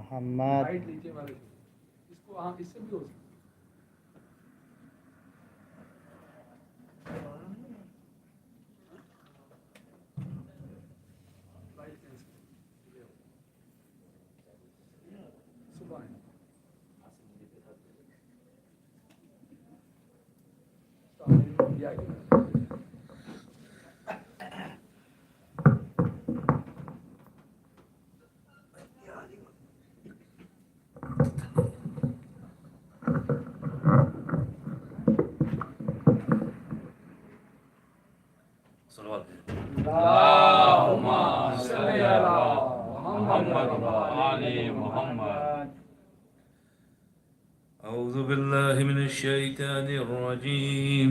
Mohammad. Right नीचे वाले से इसको इससे भी हो सकता सुबह أعوذ بالله من الشيطان الرجيم.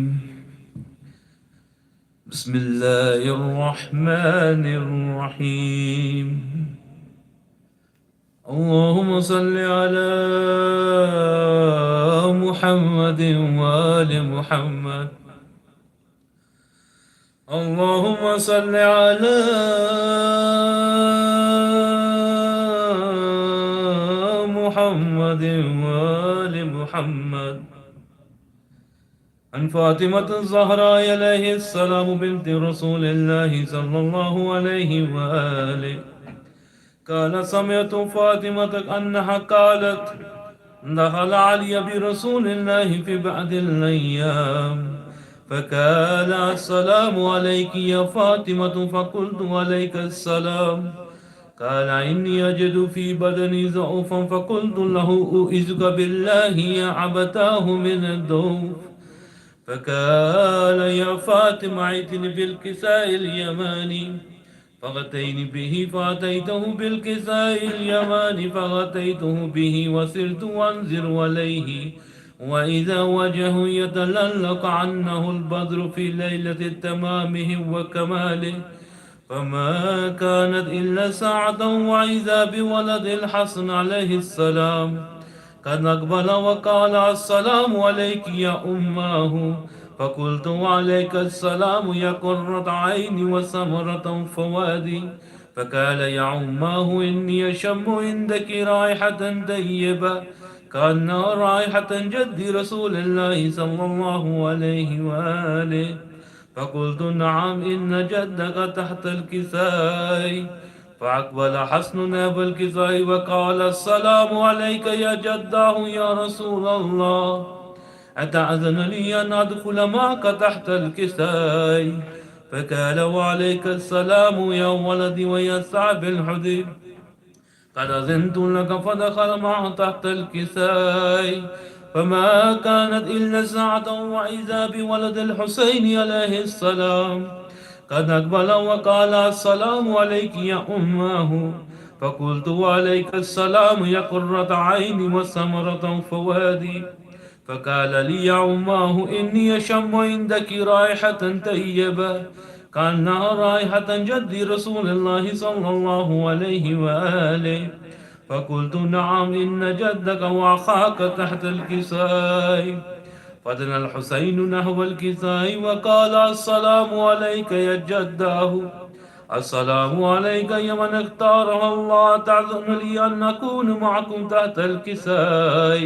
بسم الله الرحمن الرحيم. اللهم صل على محمد وآل محمد. اللهم صل على محمد وآل محمد. عن فاطمة الزهراء عليه السلام بنت رسول الله صلى الله عليه وآله قال سمعت فاطمة أنها قالت دخل علي برسول الله في بعض الأيام فقال السلام عليك يا فاطمة فقلت عليك السلام. قال إني أجد في بدني ضعفا فقلت له أعوذك بالله يا عبتاه من الضعف. فقال يا فاطمة ائتني بالكساء اليماني فغتيني به فأتيته بالكساء اليماني فغتيته به وسرت وانزر عليه وإذا وجهه يتلألق عنه البدر في ليلة تمامه وكماله فما كانت إلا ساعة وإذا بولد الحسن عليه السلام قد أقبل وقال السلام عليك يا أماه. فقلت وعليك السلام يا قرة عيني وثمرة فؤادي. فقال يا أماه إني أشم عندك رائحة طيبة كأنها رائحة جد رسول الله صلى الله عليه وآله. فقلت نعم إن جدك تحت الكساء. فأقبل حسن ناب الكساء وقال السلام عليك يا جداه يا رسول الله أتأذن لي أن أدخل معك تحت الكساء. فقال وعليك السلام يا ولدي ويا صعب الحديد قد أذنت لك فدخل معه تحت الكساء. فما كانت إلا ساعة وإذا بولد الحسين عليه السلام قد أقبل وقال السلام عليك يا أماه. فقلت وعليك السلام يا قرة عيني وثمرة فؤادي. فقال لي يا أماه إني أشم عندك رائحة طيبة كأنها رائحة جد رسول الله صلى الله عليه وآله. فقلت نعم إن جدك وأخاك تحت الكساء. فدنا الحسين نحو الكساء وقال السلام عليك يا جداه. السلام عليك يا من اختاره الله تعذن لي أن أكون معكم تحت الكساء.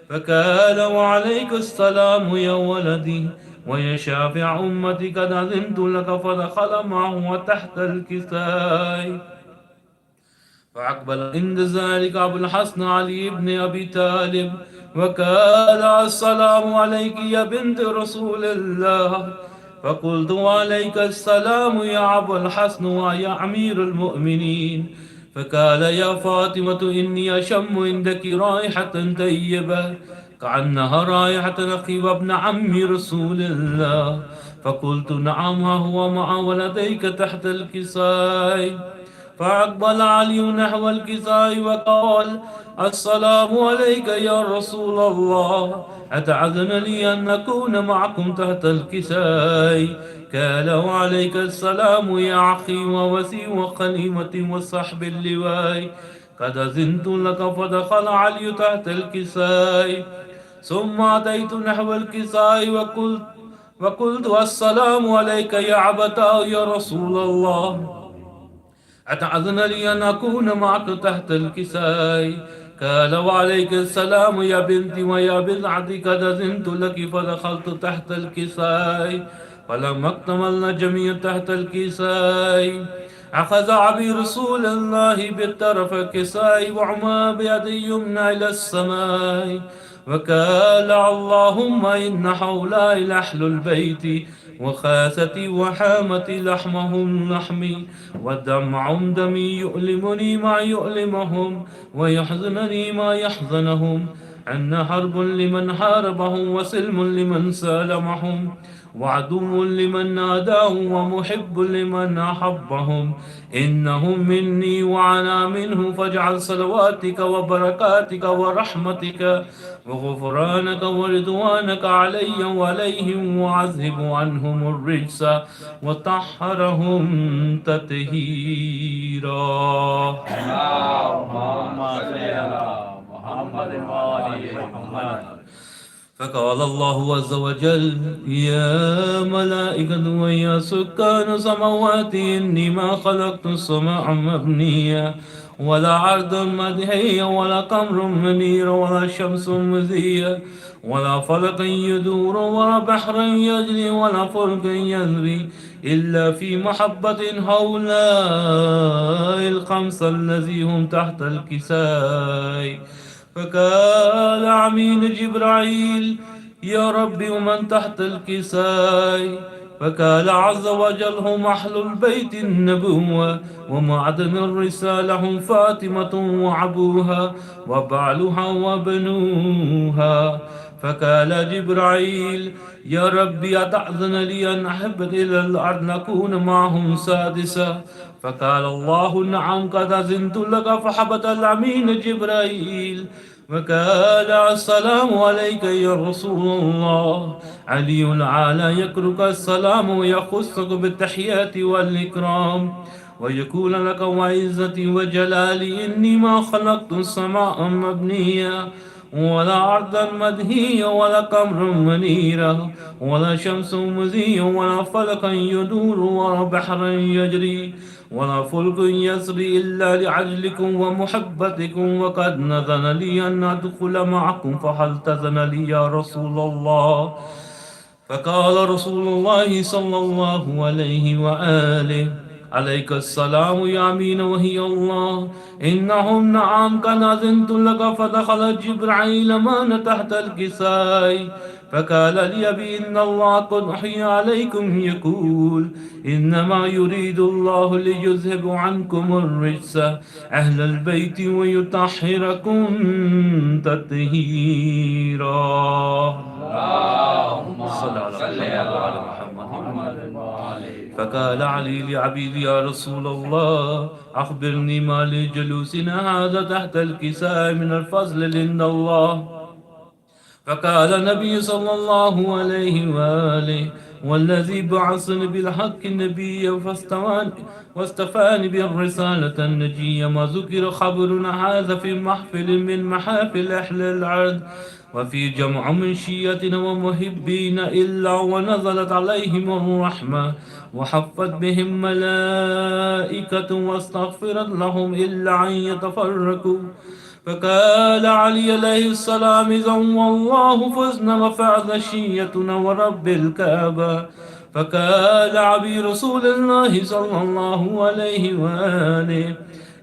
فقال وعليك السلام يا ولدي ويا شافع أمتي قد أذنت لك فدخل معه تحت الكساء. فأقبل عند ذلك أبو الحسن علي بن أبي طالب وقال السلام عليك يا بنت رسول الله. فقلت وعليك السلام يا أبا الحسن ويا أمير المؤمنين. فقال يا فاطمة إني أشم عندك رائحة طيبة كأنها رائحة أخي وابن عم رسول الله. فقلت نعم هو مع ولديك تحت الكساء. فأقبل علي نحو الكساء وقال السلام عليك يا رسول الله أتعذن لي أن أكون معكم تحت الكساء. قال وعليك السلام يا أخي ووسي وخليمة وصحب اللواء قد أذنت لك. فدخل علي تحت الكساء. ثم أتيت نحو الكساء وقلت السلام عليك يا عبتا يا رسول الله. أتأذن لي أن أكون معك تحت الكساء؟ قال وعليك السلام يا بنتي ويا بضعتي قد أذنت لك فدخلت تحت الكساء فلما اكتملنا جميعا تحت الكساء أخذ عبي رسول الله بالطرف الكساء وعما بيدي يمنى إلى السماء وقال اللهم إن هؤلاء لأهل البيت وخاستي وحامتي لحمهم لحمي ودمعهم دمي يؤلمني ما يؤلمهم ويحزنني ما يحزنهم أن حرب لمن حاربهم وسلم لمن سالمهم وعدو لمن ناداهم ومحب لمن أحبهم إنهم مني وأنا منه فاجعل صلواتك وبركاتك ورحمتك وغفرانك ورضوانك علي وعليهم وعذب عنهم الرجس وطهرهم تطهيرا. اللهم صل على محمد وآل محمد. فقال الله عز وجل يا ملائكة ويا سكان سماواتي إني ما خلقت السماء مبنيا ولا عرضا مدحيا ولا قمر منيرا ولا شمس مذيا ولا فلك يدور ولا بحر يجري ولا فلك يجري إلا في محبة هؤلاء الخمسة الذي هم تحت الكساء. فقال عمين جبرائيل يا ربي ومن تحت الكساء؟ فقال عز وجل هم أهل البيت النبوة ومعدن الرسالة هم فاطمة وعبوها وبعلها وبنوها. فقال جبرائيل يا ربي أتأذن لي أن أحبت إلى الأرض نكون معهم سادسا؟ فقال الله نعم قد أذنت لك. فحبط الأمين جبرائيل وقال السلام عليك يا رسول الله. علي العالى يكرك السلام ويخصك بالتحيات والإكرام ويقول لك وعزتي وجلالي إني ما خلقت السماء مبنيا ولا أرضا مدهيا ولا قمر منيرا ولا شمس مزيا ولا فلكا يدور ولا بحرا يجري ولا فلك يسري إلا لعجلكم ومحبتكم وقد نذن لي أن أدخل معكم فهل تذن لي يا رسول الله؟ فقال رسول الله صلى الله عليه وآله عليك السلام يا أمين وهي الله إنهم نعم قد أذنت لك. فدخل جبرائيل مان تحت الكساء فقال لي بإن الله قد أحيى عليكم يقول إنما يريد الله ليذهب عنكم الرجس أهل البيت ويطهركم تطهيرا. اللهم صل على محمد. فقال علي لعبيد يا رسول الله أخبرني ما لجلوسنا هذا تحت الكساء من الفضل عند الله. فقال النبي صلى الله عليه وآله والذي بعثني بالحق النبي واستفاني بالرسالة النجية ما ذكر خبرنا هذا في محفل من محافل أهل الأرض وفي جمع من شيتنا ومحبين إلا ونزلت عليهم الرحمة وحفت بهم ملائكة واستغفرت لهم إلا أن يتفرقوا. فقال علي عليه السلام إذا والله فزنا وفعل شيتنا ورب الكعبة. فقال عبي رسول الله صلى الله عليه وآله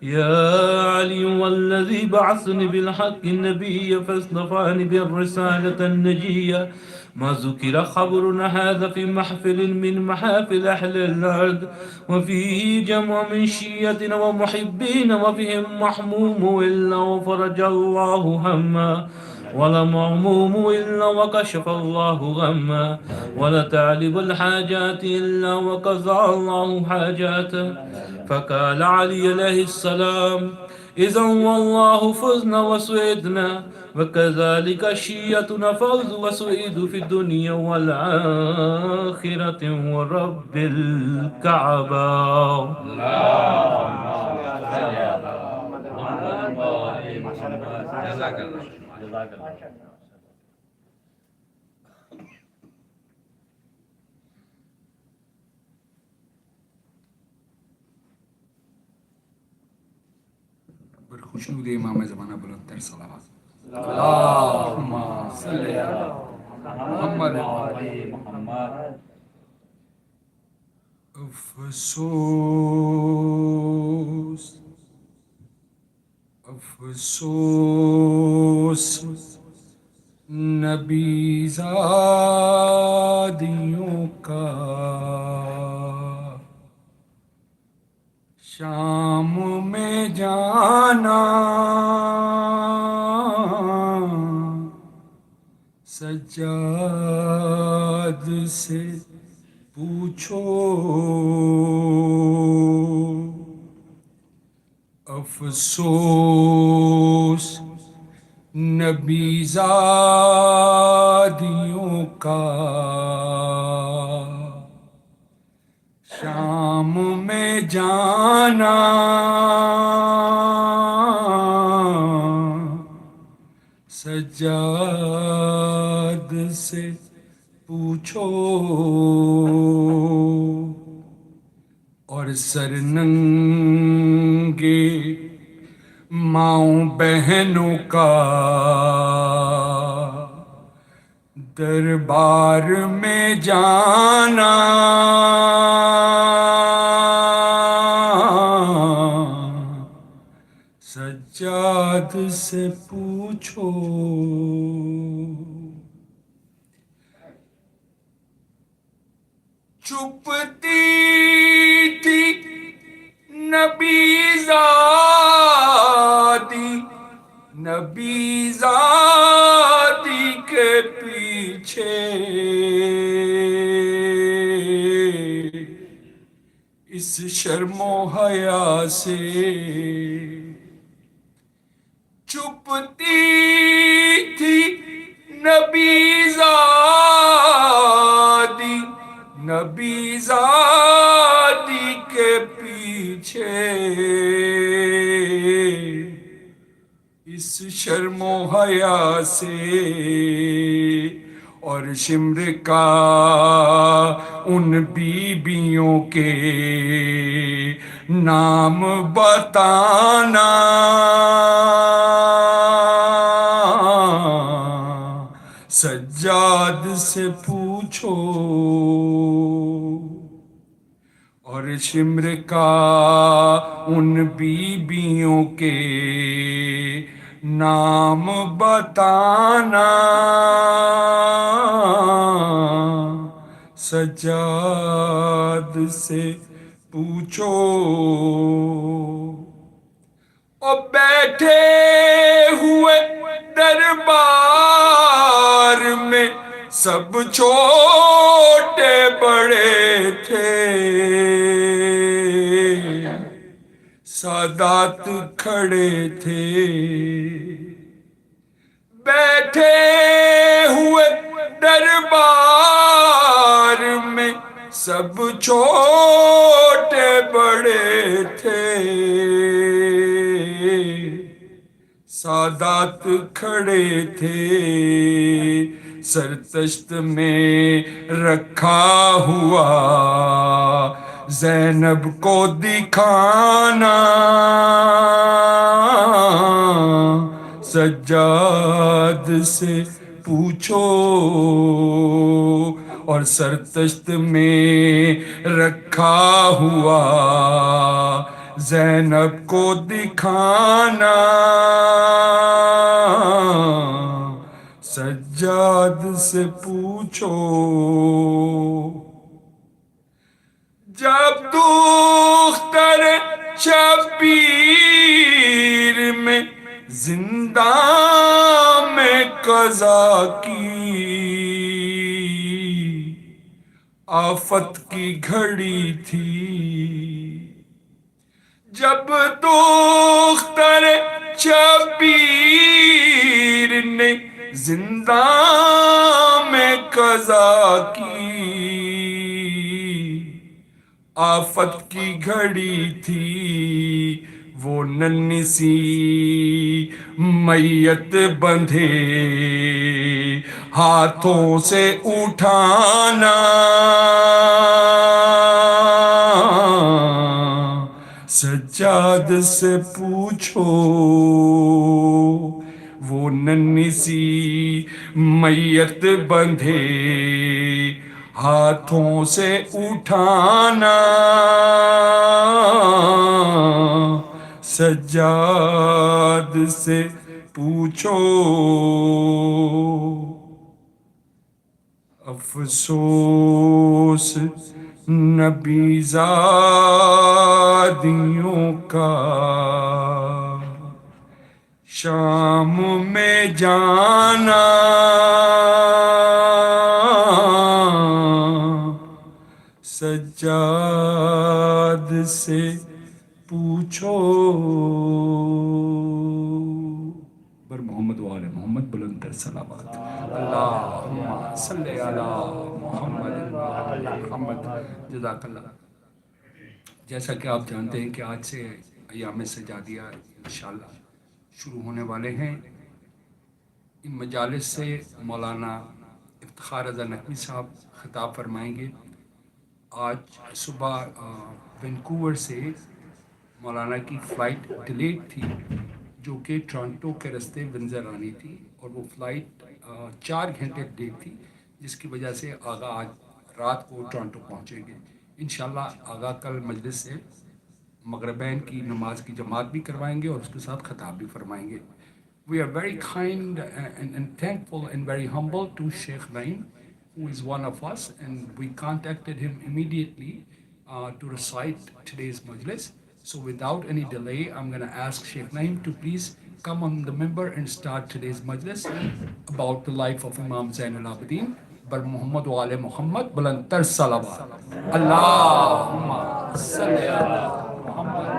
يا علي والذي بعثني بالحق النبي فاصطفاني بالرسالة النجية ما ذكر خبرنا هذا في محفل من محافل أهل الأرض وفيه جمع من شيتنا ومحبين وفيهم محموم إلا وفرج الله هما ولا مغموم إلا وكشف الله غما ولا تعلب الحاجات إلا وقضى الله حاجاته. فقال علي عليه السلام إذا والله فزنا وسعدنا وكذلك شيتنا فوز وسعيد في الدنيا والآخرة ورب الكعبة. اللهم صل على محمد وآل محمد. جزاك الله. خوشنود امام زمانہ بلند تر صلوات. اللہم صلی علی محمد محمد. افسوس افسوس نبی زادیوں کا شام میں جانا سجاد سے پوچھو. افسوس نبی زادیوں کا شام میں جانا سجاد سے پوچھو. اور سر ننگے ماؤں بہنوں کا دربار میں جانا سجاد سے پوچھو. چھپتی تھی نبی زادی کے پیچھے اس شرم و حیا سے. چھپتی تھی نبی زادی کے پیچھے اس شرم و حیا سے. اور شمر کا ان بیبیوں کے نام بتانا سجاد سے پوچھو. اور شمر کا ان بیبیوں کے نام بتانا سجاد سے پوچھو. اور بیٹھے ہوئے دربار میں سب چھوٹے بڑے تھے. سادات کھڑے تھے. بیٹھے ہوئے دربار میں سب چھوٹے بڑے تھے. سادات کھڑے تھے. سرتشت میں رکھا ہوا زینب کو دکھانا سجاد سے پوچھو. اور سرتشت میں رکھا ہوا زینب کو دکھانا سجاد سے پوچھو. جب دختر شبیر میں زندان میں قضا کی آفت کی گھڑی تھی. جب دختر شبیر نے زندان میں قضا کی آفت کی گھڑی تھی. وہ ننھی سی میت بندھے ہاتھوں سے اٹھانا سجاد سے پوچھو وہ ننھی سی میت بندھے ہاتھوں سے اٹھانا سجاد سے پوچھو افسوس نبی زادیوں کا شام میں جانا سجاد سے پوچھو بر محمد وآل محمد بلند تر صلوات اللہم صلی علی محمد وآل محمد جزاک اللہ. جیسا کہ آپ جانتے ہیں کہ آج سے ایام سجادیہ انشاءاللہ شروع ہونے والے ہیں. ان مجالس سے مولانا افتخار رضا نقوی صاحب خطاب فرمائیں گے. آج صبح وینکوور سے مولانا کی فلائٹ ڈیلیڈ تھی جو کہ ٹورانٹو کے راستے ونزر آنی تھی اور وہ فلائٹ 4 گھنٹے ڈیلیڈ تھی جس کی وجہ سے آغا آج رات کو ٹورانٹو پہنچیں گے. انشاءاللہ آغا کل مجلس سے مغربین کی نماز کی جماعت بھی کروائیں گے اور اس کے ساتھ خطاب بھی فرمائیں گے. We are very kind and thankful and very humble to Sheikh Naim, who is one of us, and we contacted him immediately to recite today's majlis. So without any delay, I'm going to ask Sheikh Naim to please come on the minbar and start today's majlis about the life of Imam Zainul Abdeen. Bar Muhammad wa ala Muhammad bulantar salawat. Allahumma salli ala Muhammad.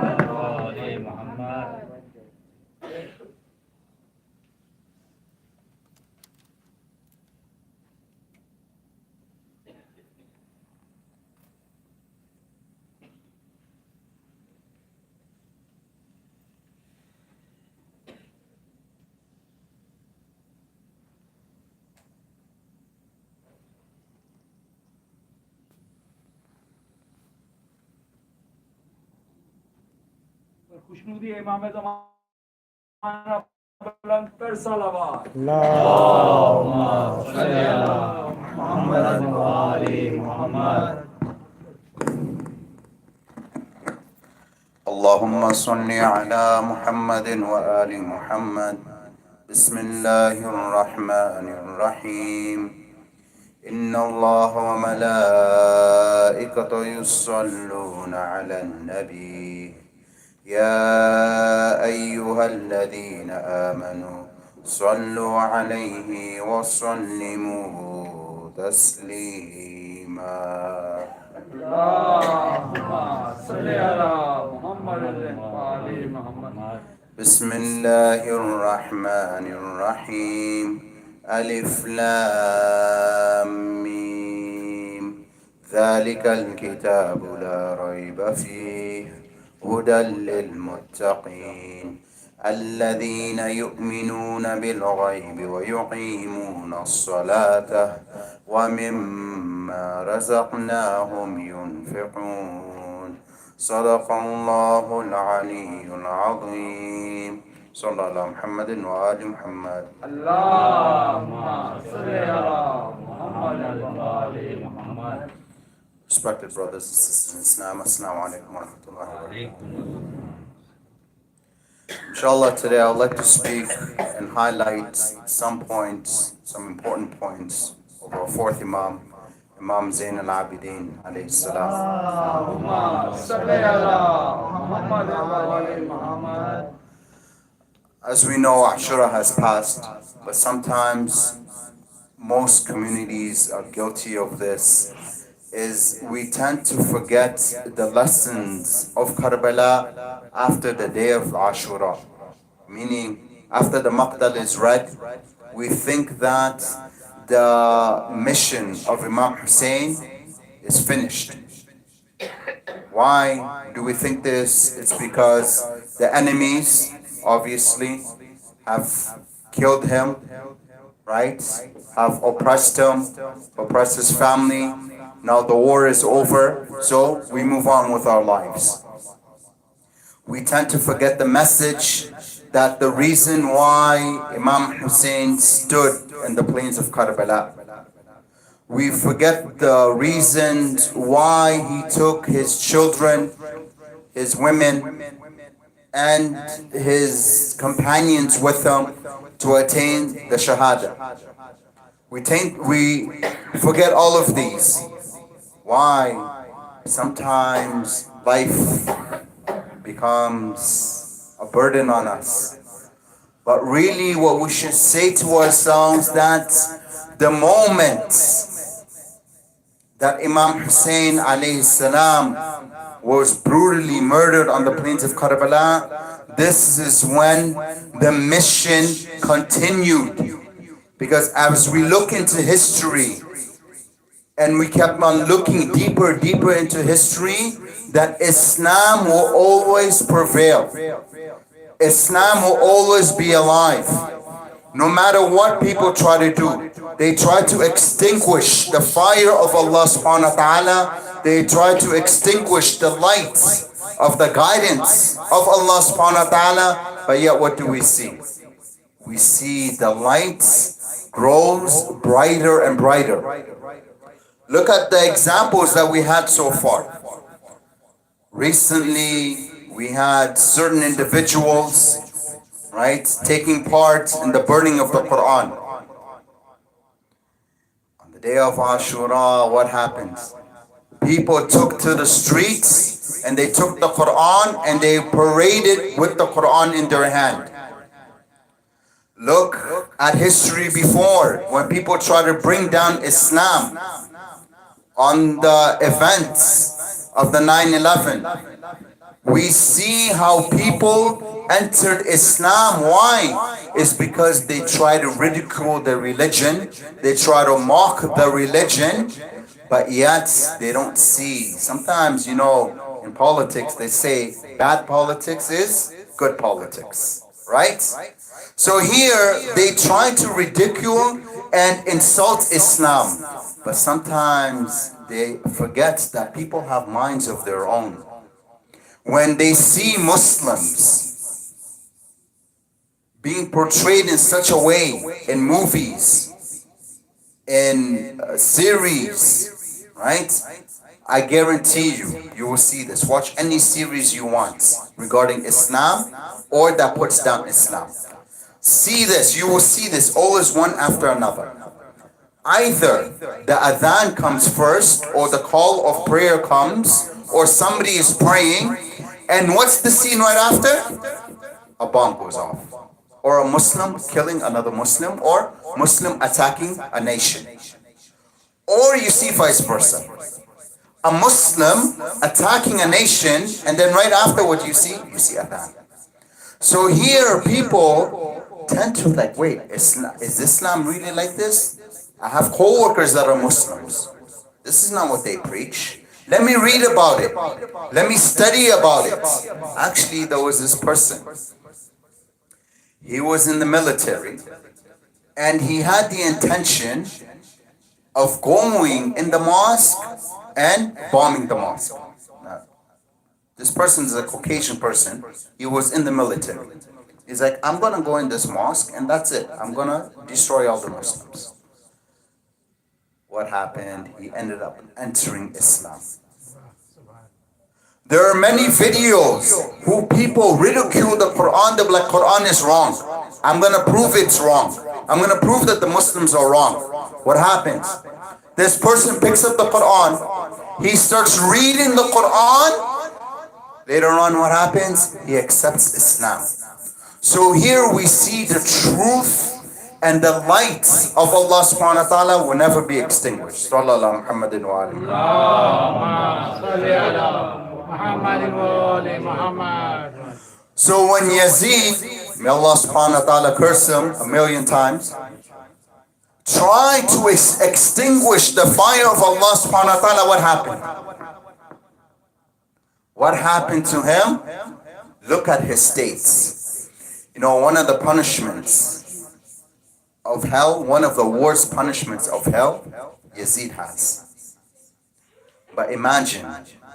خوشنودی امام زمانہ بلند پر صلوات اللہم صلی علی محمد وآل محمد. اللهم صل على محمد وآل محمد. بسم الله الرحمن الرحيم. إن الله وملائكته يصلون على النبي يا أيها الذين آمنوا صلوا عليه وسلموا تسليما. اللهم صل على محمد وآل محمد. بسم الله الرحمن الرحيم. ألف لام ميم. ذلك الكتاب لا ريب فيه هدى للمتقين الذين يؤمنون بالغيب ويقيمون الصلاة ومما رزقناهم ينفقون. صدق الله العلي العظيم. صلى الله على محمد وآل محمد. اللهم صل على محمد وآل محمد. Respected brothers and sisters in Islam, Assalamu alaikum wa rahmatullahi wa barakatuh. Inshallah, today I would like to speak and highlight some points, some important points of our fourth Imam, Imam Zainul Abdeen alayhi salam. اللهم صل على محمد وآل محمد. As we know, Ashura has passed, but sometimes most communities are guilty of this, is we tend to forget the lessons of Karbala after the day of Ashura. Meaning, after the Maqdal is read, we think that the mission of Imam Hussein is finished. Why do we think this? It's because the enemies, obviously, have killed him, right? Have oppressed him, oppressed his family. Now the war is over, so we move on with our lives. We tend to forget the message that the reason why Imam Hussein stood in the plains of Karbala. We forget the reasons why he took his children, his women, and his companions with him to attain the Shahada. We forget all of these. Why? Sometimes life becomes a burden on us. But really what we should say to ourselves, that the moment that Imam Hussein alayhi salam was brutally murdered on the plains of Karbala, this is when the mission continued. Because as we look into history, and we kept on looking deeper into history, that Islam will always prevail. Islam will always be alive. No matter what people try to do, they try to extinguish the fire of Allah subhanahu wa ta'ala. They try to extinguish the lights of the guidance of Allah subhanahu wa ta'ala. But yet what do we see? We see the lights grows brighter and brighter. Look at the examples that we had so far. Recently, we had certain individuals, right, taking part in the burning of the Quran. On the day of Ashura, what happens? People took to the streets and they took the Quran and they paraded with the Quran in their hand. Look at history before, when people try to bring down Islam on the events of the 9/11. We see how people entered Islam. Why? It's because they try to ridicule the religion. They try to mock the religion. But yet they don't see. Sometimes, you know, in politics, they say bad politics is good politics. Right? So here, they try to ridicule and insult Islam. But sometimes they forget that people have minds of their own. When they see Muslims being portrayed in such a way in movies, in series, right? I guarantee you, you will see this. Watch any series you want regarding Islam or that puts down Islam. See this, you will see this always one after another. Either the adhan comes first, or the call of prayer comes, or somebody is praying, and what's the scene right after? A bomb goes off. Or a Muslim killing another Muslim, or Muslim attacking a nation. Or you see vice versa. A Muslim attacking a nation, and then right after what you see adhan. So here people tend to like, wait, is Islam really like this? I have co-workers that are Muslims. This is not what they preach. Let me read about it. Let me study about it. Actually, there was this person. He was in the military, and he had the intention of going in the mosque and bombing the mosque. Now, this person is a Caucasian person. He was in the military. He's like, I'm going to go in this mosque, and that's it. I'm going to destroy all the Muslims. What happened? He ended up entering Islam. There are many videos who people ridicule the Quran. They're like, Quran is wrong. I'm going to prove it's wrong. I'm going to prove that the Muslims are wrong. What happens? This person picks up the Quran. He starts reading the Quran. Later on, what happens? He accepts Islam. So here we see the truth and the lights of Allah subhanahu wa ta'ala will never be extinguished. Sallallahu Muhammadin wa alihi. Allahumma salli ala Muhammadin wa ali Muhammad. So when Yazid, may Allah subhanahu wa ta'ala curse him 1,000,000 times, tried to extinguish the fire of Allah subhanahu wa ta'ala, what happened? What happened to him? Look at his states. You know, one of the punishments of hell, one of the worst punishments of hell, Yazid has. But imagine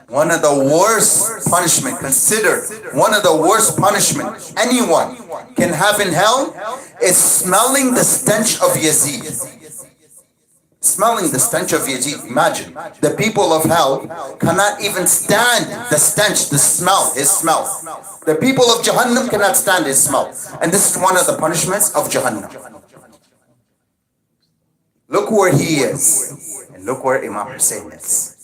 One of the worst punishment, considered one of the worst punishment anyone can have in hell is smelling the stench of Yazid. Smelling the stench of Yazid. Imagine, the people of hell cannot even stand the stench, the smell, his smell. The people of Jahannam cannot stand his smell. And this is one of the punishments of Jahannam. Look where he is, and look where Imam Hussein is.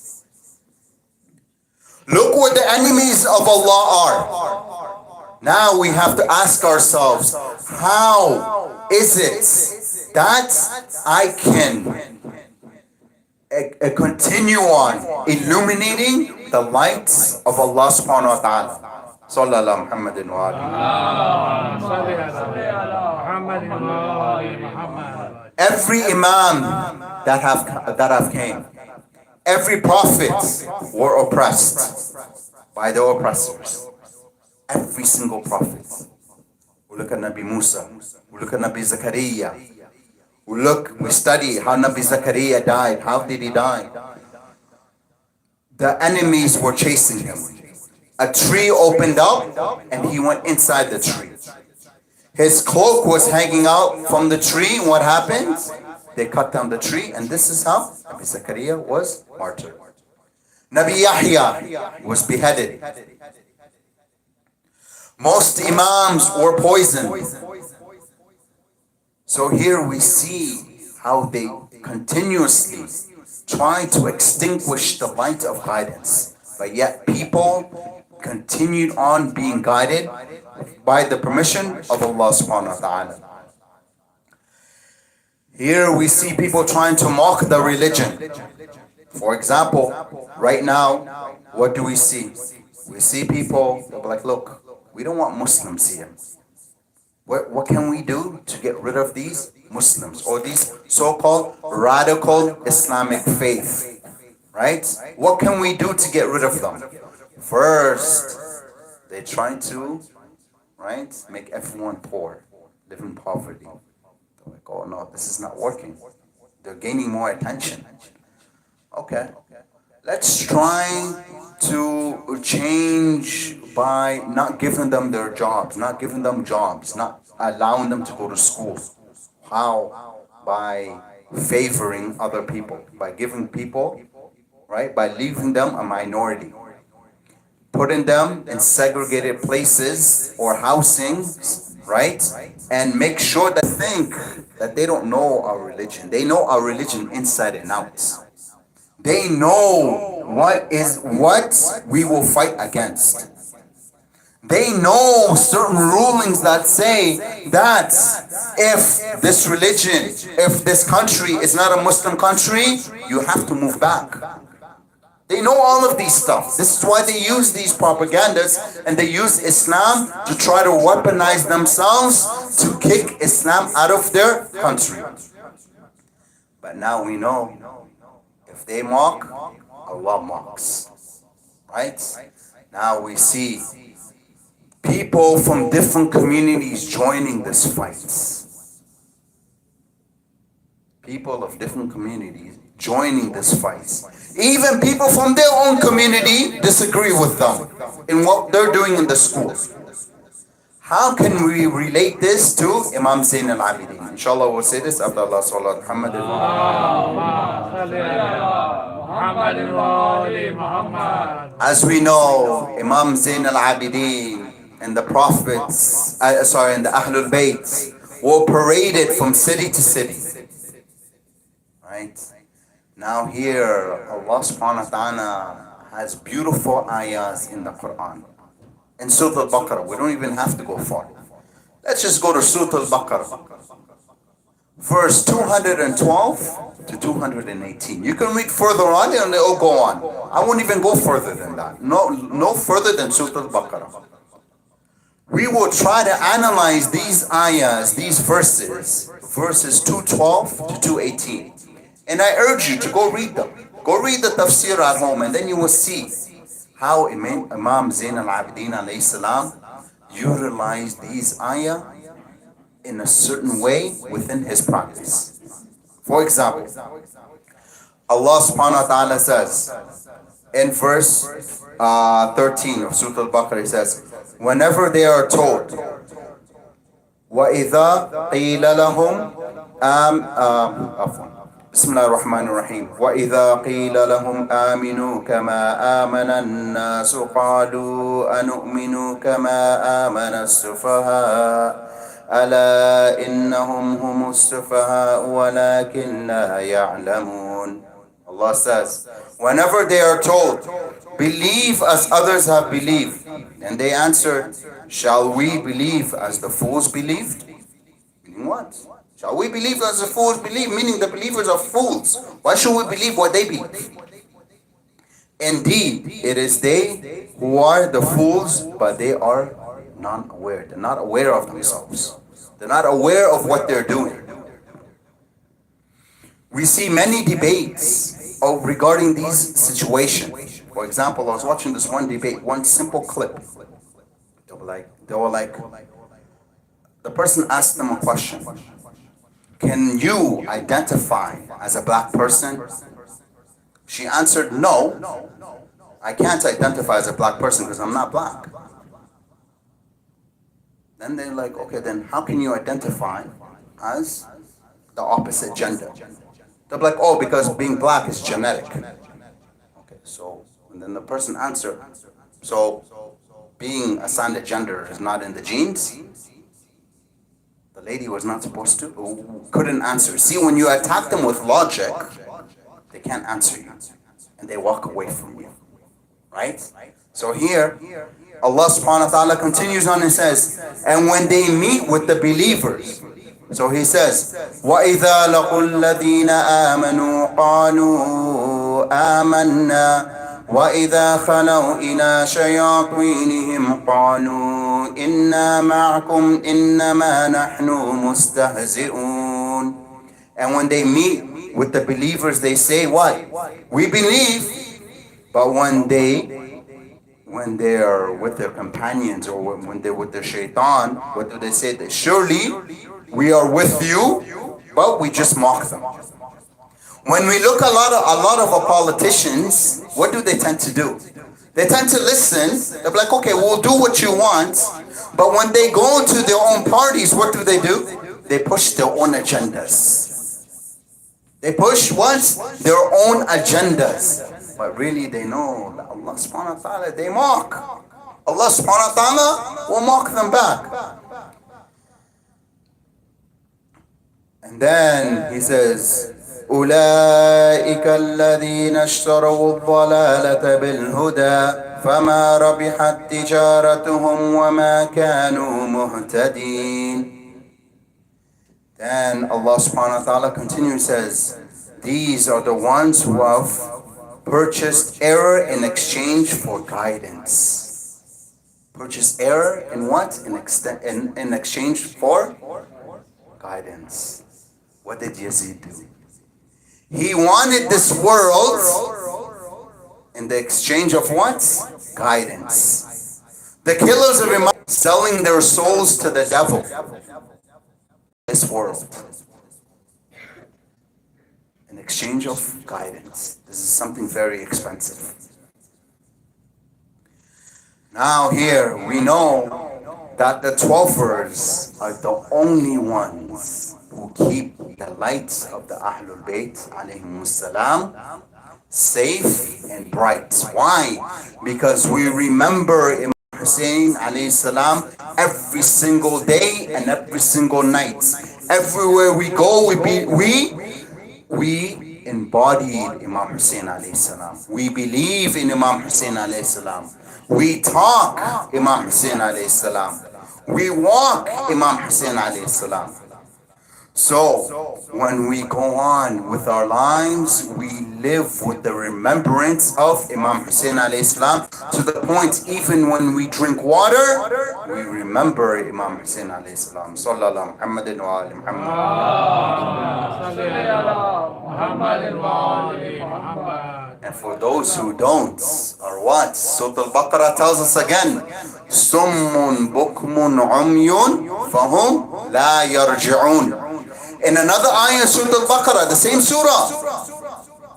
Look where the enemies of Allah are. Now we have to ask ourselves, how is it that I can continue on illuminating the lights of Allah subhanahu wa ta'ala? Sallallahu Muhammadin wa alihi. Every imam that have came, every prophet were oppressed by the oppressors. Every single prophet. We look at Nabi Musa. We look at Nabi Zakaria. We study how Nabi Zakaria died. How did he die? The enemies were chasing him. A tree opened up and he went inside the tree. His cloak was hanging out from the tree. What happened? They cut down the tree, and this is how Nabi Zakaria was martyred. Nabi Yahya was beheaded. Most imams were poisoned. So here we see how they continuously try to extinguish the light of guidance, but yet people continued on being guided by the permission of Allah subhanahu wa ta'ala. Here we see people trying to mock the religion. For example, right now, what do we see? We see people, they'll be like, look, we don't want Muslims here. What can we do to get rid of these Muslims or these so-called radical Islamic faith? Right? What can we do to get rid of them? First, they try to, right, make everyone poor, live in poverty. They're like, oh no, this is not working. They're gaining more attention. Okay, let's try to change by not giving them their jobs, not allowing them to go to school. How? By favoring other people, by giving people, right, by leaving them a minority, putting them in segregated places or housings, right, and make sure that think that they don't know our religion. They know our religion inside and out. They know what we will fight against. They know certain rulings that say that if this religion, if this country is not a Muslim country, you have to move back. They know all of these stuff. This is why they use these propagandas, and they use Islam to try to weaponize themselves to kick Islam out of their country. But now we know, if they mock, Allah mocks. Right? Now we see people from different communities joining this fight. People of different communities joining this fight. Even people from their own community disagree with them in what they're doing in the schools. How can we relate this to Imam Zainul Abdeen? Inshallah, we'll say this after Allah Sallallahu Muhammad. As we know, Imam Zainul Abdeen and the prophets, and the Ahlul Bayt were paraded from city to city. Right? Now here, Allah subhanahu wa ta'ala has beautiful ayahs in the Quran. In Surah Al-Baqarah, we don't even have to go far. Let's just go to Surah Al-Baqarah. Verse 212 to 218. You can read further on and it'll go on. I won't even go further than that. No further than Surah Al-Baqarah. We will try to analyze these ayahs, these verses 212 to 218. And I urge you to go read them. Go read the tafsir at home, and then you will see how Imam Zainul Abdeen alayhi salam utilized these ayah in a certain way within his practice. For example, Allah subhanahu wa ta'ala says, In verse 13 of Surah Al-Baqarah, it says, whenever they are told, وَإِذَا قِيلَ لَهُمْ عفوا بسم الله الرحمن الرحيم وَإِذَا قِيلَ لَهُمْ آمِنُوا كَمَا آمَنَ النَّاسُ قَالُوا أَنُؤْمِنُ كَمَا آمَنَ السُّفَهَاءُ أَلَا إِنَّهُمْ هُمُ السُّفَهَاءُ وَلَكِنْ لَا يَعْلَمُونَ. Allah says, whenever they are told, believe as others have believed, and they answered, shall we believe as the fools believed? Meaning what? Shall we believe as the fools believe? Meaning the believers are fools. Why should we believe what they believe? Indeed, it is they who are the fools, but they are not aware. They're not aware of themselves. They're not aware of what they're doing. We see many debates regarding these situations. For example, I was watching this one debate, one simple clip. They were like, the person asked them a question. Can you identify as a black person? She answered, no, I can't identify as a black person because I'm not black. Then they're like, okay, then how can you identify as the opposite gender? They're like, oh, because being black is genetic. Okay, so, and then the person answered, so being assigned a gender is not in the genes? The lady was not supposed to, couldn't answer. See, when you attack them with logic, they can't answer you. And they walk away from you. Right? So here, Allah subhanahu wa ta'ala continues on and says, and when they meet with the believers, so he says, وَإِذَا لَقُوا الَّذِينَ آمَنُوا قَالُوا آمَنَّا وَإِذَا خَلَوْا إِلَى شَيَاطِينِهِمْ قَالُوا إِنَّا مَعَكُمْ إِنَّمَا نَحْنُ مُسْتَهْزِئُونَ. And when they meet with the believers, they say what? We believe. But when they are with their companions or when they're with their shaitan, what do they say? That surely we are with you, but we just mock them. When we look a lot of our politicians, what do they tend to do? They tend to listen. They're like, okay, we'll do what you want. But when they go to their own parties, what do? They push their own agendas. They push what? Their own agendas. But really they know that Allah subhanahu wa ta'ala, they mock. Allah subhanahu wa ta'ala will mock them back. And then he says, أولئك الذين اشتروا الضلالة بالهدى فما ربحت تجارتهم وما كانوا مهتدين. Then Allah subhanahu wa ta'ala continues, says, these are the ones who have purchased error in exchange for guidance. Purchased error in what? In exchange for guidance. What did Yazid do? He wanted this world in the exchange of what? Guidance. The killers of Imam selling their souls to the devil. This world. In exchange of guidance. This is something very expensive. Now here we know that the 12ers are the only ones who keep the lights of the Ahlul Bayt alayhimus salam safe and bright. Why? Because we remember Imam Hussein alayhi salam every single day and every single night. Everywhere we go, we embodied Imam Hussein alayhi salam. We believe in Imam Hussein alayhi salam. We talk Imam Hussein alayhi salam. We walk Imam Hussein alayhi salam. So, when we go on with our lives, we live with the remembrance of Imam Hussein alayhi salam, to the point even when we drink water, we remember Imam Hussein alayhi salam. Sallallahu Muhammadin wa ali Muhammad. And for those who don't, or what? Surah Al-Baqarah tells us again, Summun bukmun umyun fahum la yarji'un. In another ayah, Surah Al-Baqarah, the same surah,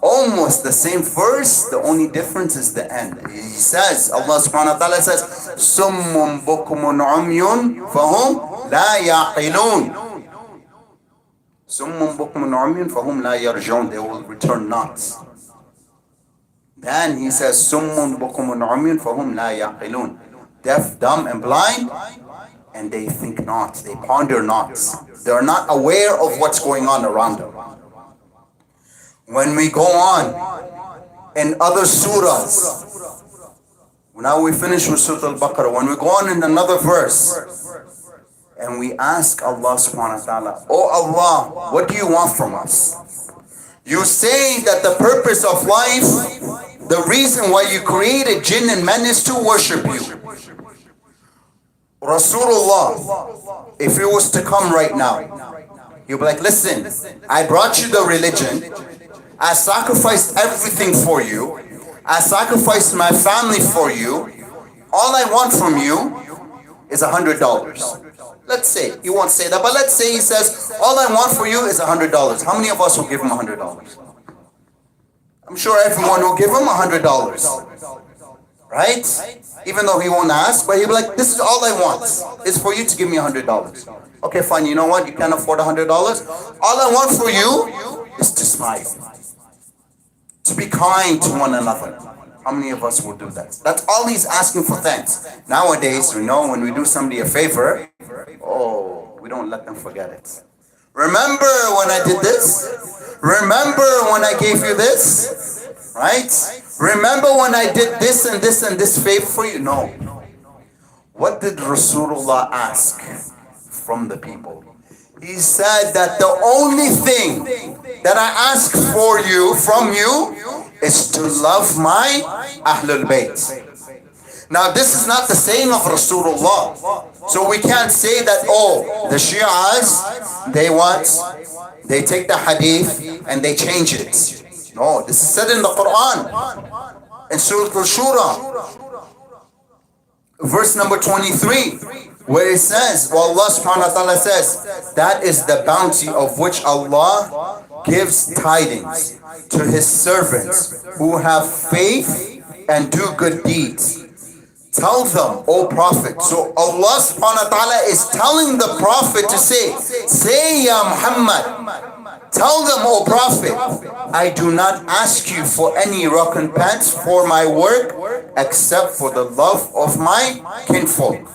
Almost the same verse, the only difference is the end. He says, Allah subhanahu wa ta'ala says, Summun bukumun umyun fahum la yaqilun. Summun bukumun umyun fahum la yarjun. They will return not. Then he says, Summun bukumun umyun fahum la yaqilun. Deaf, dumb, and blind, and they think not. They ponder not. They are not aware of what's going on around them. When we go on in other surahs, now we finish with Surah Al-Baqarah, when we go on in another verse, and we ask Allah subhanahu wa ta'ala, oh Allah, what do you want from us? You say that the purpose of life, the reason why you created jinn and men is to worship you. Rasulullah, if he was to come right now, he'll be like, listen, I brought you the religion, I sacrificed everything for you, I sacrificed my family for you, all I want from you is $100. Let's say, he won't say that, but let's say he says, all I want for you is $100. How many of us will give him $100? I'm sure everyone will give him $100. Right? Even though he won't ask, but he'll be like, this is all I want, is for you to give me $100. Okay, fine, you know what? You can't afford $100. All I want for you is to smile. To be kind to one another. How many of us will do that? That's all he's asking for, thanks. Nowadays, we know when we do somebody a favor, oh, we don't let them forget it. Remember when I did this? Remember when I gave you this? Right? Remember when I did this and this and this favor for you? No. What did Rasulullah ask from the people? He said that the only thing that I ask for you, from you, is to love my Ahlul Bayt. Now this is not the saying of Rasulullah. So we can't say that, oh, the Shi'as, they what? They take the hadith and they change it. No, this is said in the Quran, in Surah Al-Shura, verse number 23, where it says, well, Allah subhanahu wa ta'ala says, that is the bounty of which Allah gives tidings to his servants who have faith and do good deeds. Tell them, O Prophet. So Allah subhanahu wa ta'ala is telling the Prophet to say, Ya Muhammad, tell them, O Prophet, I do not ask you for any recompense for my work except for the love of my kinfolk.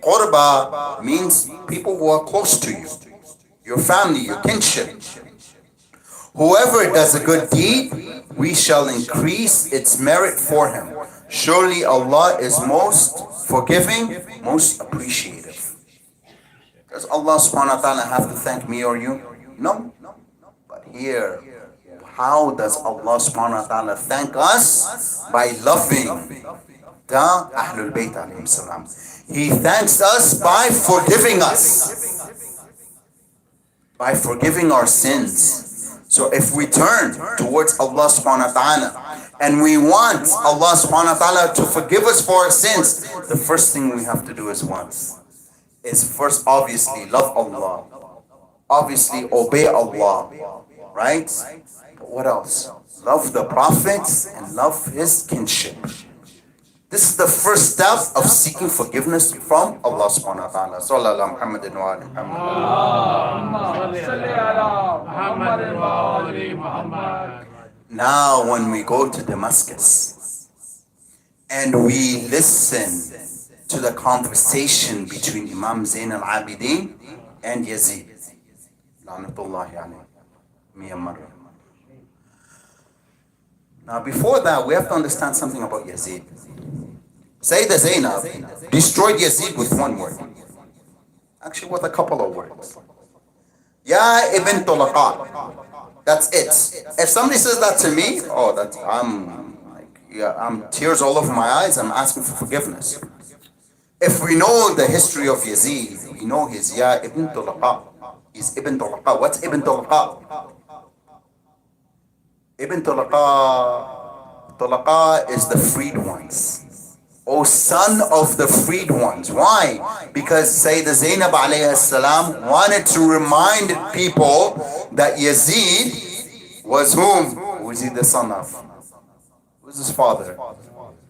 Qurba means people who are close to you, your family, your kinship. Whoever does a good deed, we shall increase its merit for him. Surely Allah is most forgiving, most appreciative. Does Allah subhanahu wa ta'ala have to thank me or you? No. But here, how does Allah subhanahu wa ta'ala thank us? By loving the Ahlul Bayt alayhim salam. He thanks us by forgiving us, by forgiving our sins. So if we turn towards Allah subhanahu wa ta'ala and we want Allah subhanahu wa ta'ala to forgive us for our sins, the first thing we have to do is what? Is first obviously love Allah, obviously obey Allah, right? But what else? Love the prophets and love his kinship. This is the first step of seeking forgiveness from Allah subhanahu wa ta'ala. Sallallahu Muhammadin wa ali Muhammad. Now when we go to Damascus and we listen to the conversation between Imam Zainul Abdeen and Yazid, La'natullahi alayhi. Now before that, we have to understand something about Yazid. Sayyidah Zainab destroyed Yazid with one word. Actually with a couple of words. Ya ibn Tulaqa. That's it. If somebody says that to me, oh, I'm tears all over my eyes, I'm asking for forgiveness. If we know the history of Yazid, we know he's Ya ibn Tulaqa. He's Ibn Tulaqa. What's Ibn Tulaqa? Ibn Tulaqa, Tulaqa is the freed ones. O son of the freed ones. Why? Because Sayyidah Zainab alayhi salam wanted to remind people that Yazid was whom? Who is he the son of? Who's his father?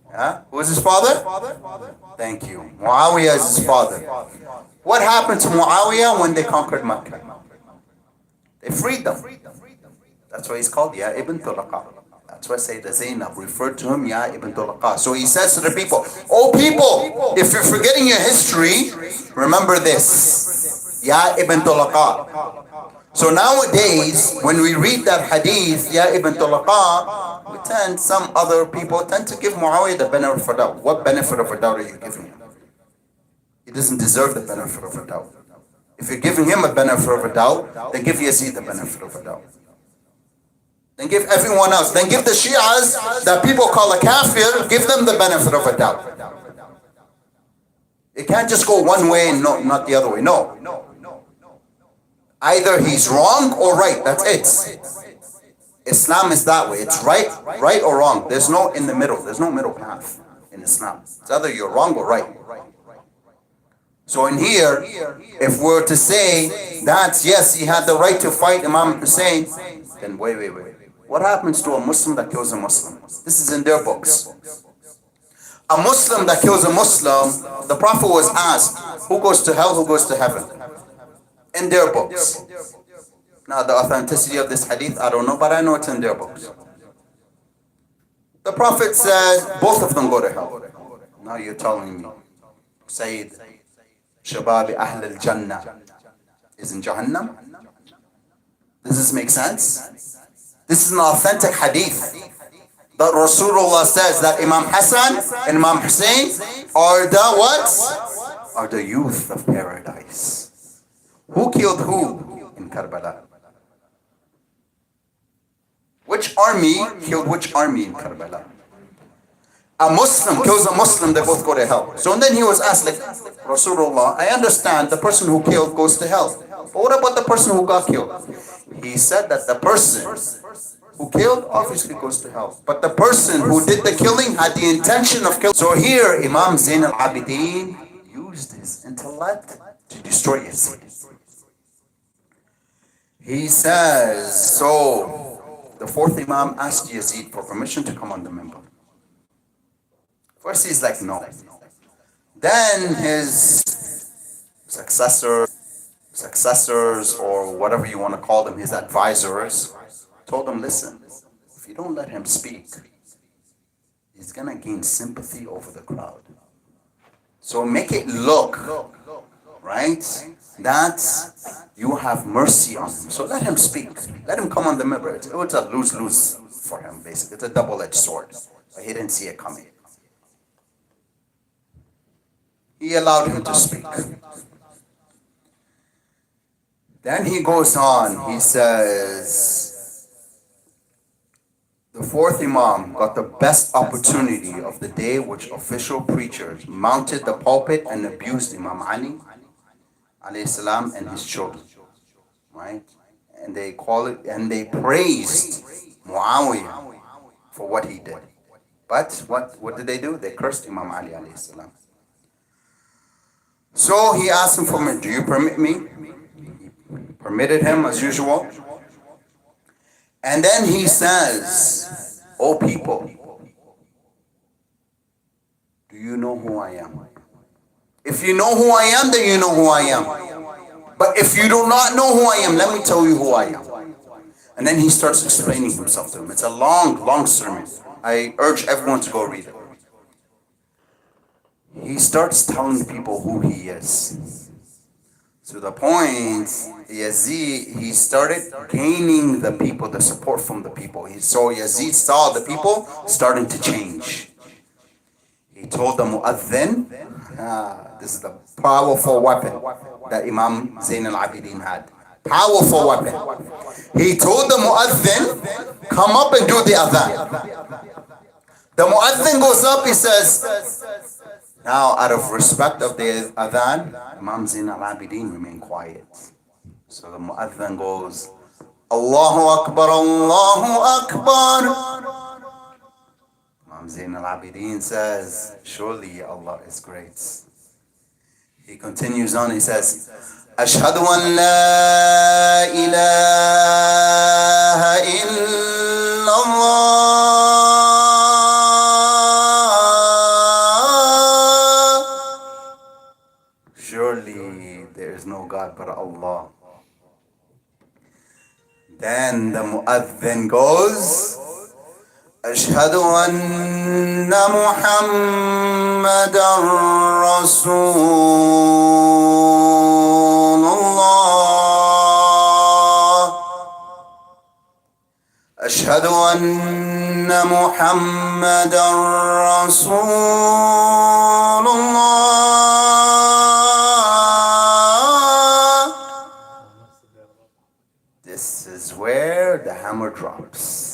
Huh? Who is his father? Thank you. Muawiyah is his father. What happened to Muawiyah when they conquered Mecca? They freed them. That's why he's called Ya Ibn Tulaqa. That's why Sayyidah Zainab referred to him Ya Ibn Tulaqa. So he says to the people, oh people, if you're forgetting your history, remember this. Ya Ibn Tulaqa. So nowadays, when we read that hadith, Ya Ibn Tulaqa, some other people tend to give Muawiyah the benefit of doubt. What benefit of a doubt are you giving him? He doesn't deserve the benefit of a doubt. If you're giving him a benefit of a doubt, then give Yazid the benefit of a doubt. Then give everyone else. Then give the Shi'as that people call a kafir, give them the benefit of a doubt. It can't just go one way and not the other way. No. Either he's wrong or right. That's it. Islam is that way. It's right or wrong. There's no in the middle. There's no middle path in Islam. It's either you're wrong or right. So in here, if we're to say that, yes, he had the right to fight Imam Hussein, then wait. What happens to a Muslim that kills a Muslim? This is in their books. A Muslim that kills a Muslim, the Prophet was asked, who goes to hell, who goes to heaven? In their books. Now the authenticity of this hadith, I don't know, but I know it's in their books. The Prophet said, both of them go to hell. Now you're telling me, Sayyid, Shabab Ahl al-Jannah is in Jahannam? Does this make sense? This is an authentic hadith that Rasulullah says that Imam Hassan and Imam Hussein are the what? Are the youth of paradise. Who killed who in Karbala? Which army killed which army in Karbala? A Muslim kills a Muslim, they both go to hell. So then he was asked, like, Rasulullah, I understand the person who killed goes to hell. But what about the person who got killed? He said that the person who killed obviously goes to hell. But the person who did the killing had the intention of killing. So here Imam Zainul Abdeen used his intellect to destroy Yazid. He says, so the fourth Imam asked Yazid for permission to come on the minbar. First he's like, no. Then his successors or whatever you want to call them, his advisors, told him, listen, if you don't let him speak, he's going to gain sympathy over the crowd. So make it look, right, that you have mercy on him. So let him speak. Let him come on the minbar. It's a lose-lose for him, basically. It's a double-edged sword. But he didn't see it coming. He allowed him to speak. Then he goes on, he says, the fourth Imam got the best opportunity of the day which official preachers mounted the pulpit and abused Imam Ali alayhi salam and his children. Right? And they praised Muawiyah for what he did. But what did they do? They cursed Imam Ali alayhi salam. So he asked him for me, do you permit me? He permitted him as usual. And then he says, oh people, do you know who I am? If you know who I am, then you know who I am. But if you do not know who I am, let me tell you who I am. And then he starts explaining himself to them. It's a long sermon. I urge everyone to go read it. He starts telling people who he is. To the point, Yazid, he started gaining the people, the support from the people. So Yazid saw the people starting to change. He told the mu'adhin, this is the powerful weapon that Imam Zainul Abdeen had. Powerful weapon. He told the mu'adhin, come up and do the adhan. The mu'adhin goes up, he says, now, out of respect of the adhan, Imam Zainul Abdeen remained quiet. So the mu'adhan goes, Allahu Akbar, Allahu Akbar. Imam Zainul Abdeen says, surely Allah is great. He continues on, he says, Ashhadu an la ilaha illallah. God but Allah. Then the mu'adhin goes, أشهد أن محمد رسول الله أشهد أن محمد رسول الله. This is where the hammer drops.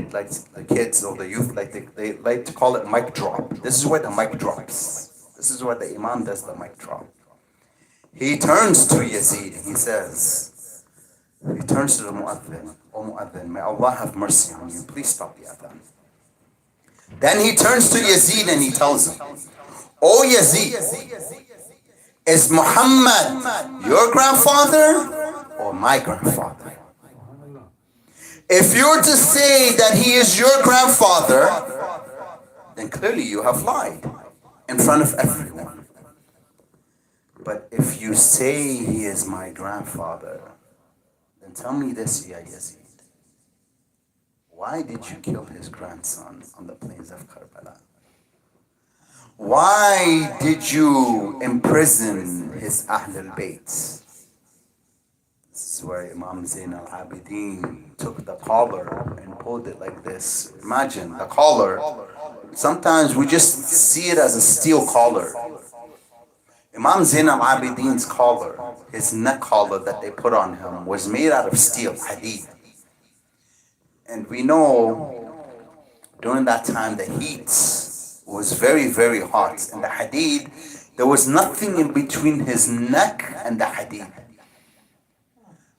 The kids or the youth they like to call it mic drop. This is where the mic drops. This is where the Imam does the mic drop. He turns to Yazid and he turns to the Mu'adhin, O Mu'adhin, may Allah have mercy on you. Please stop the adhan. Then he turns to Yazid and he tells him, O Yazid, is Muhammad your grandfather or my grandfather? If you're to say that he is your grandfather, then clearly you have lied in front of everyone. But if you say he is my grandfather, then tell me this, Ya Yazid. Why did you kill his grandson on the plains of Karbala? Why did you imprison his Ahlul Bayt? This is where Imam Zainul Abdeen took the collar and pulled it like this. Imagine the collar. Sometimes we just see it as a steel collar. Imam Zainul Abdeen's collar, his neck collar that they put on him, was made out of steel, hadid. And we know during that time the heat was very, very hot. And the hadid, there was nothing in between his neck and the hadid.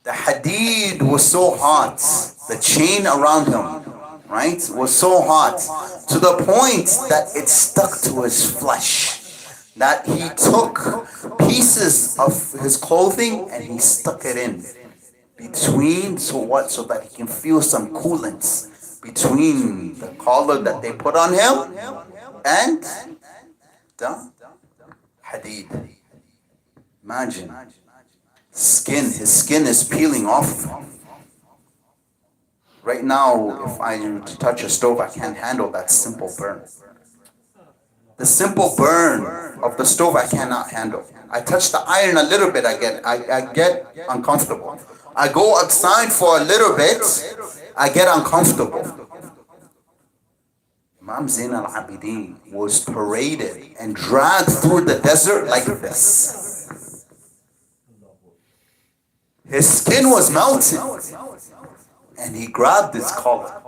The hadid was so hot, the chain around him, right, was so hot, to the point that it stuck to his flesh. That he took pieces of his clothing and he stuck it in between, so that he can feel some coolant between the collar that they put on him and the hadid. Imagine. His skin is peeling off. Right now, if I were to touch a stove, I can't handle that simple burn. The simple burn of the stove I cannot handle. I touch the iron a little bit, I get uncomfortable. I go outside for a little bit, I get uncomfortable. Imam Zainul Abdeen was paraded and dragged through the desert like this. His skin was melting, and he grabbed his collar,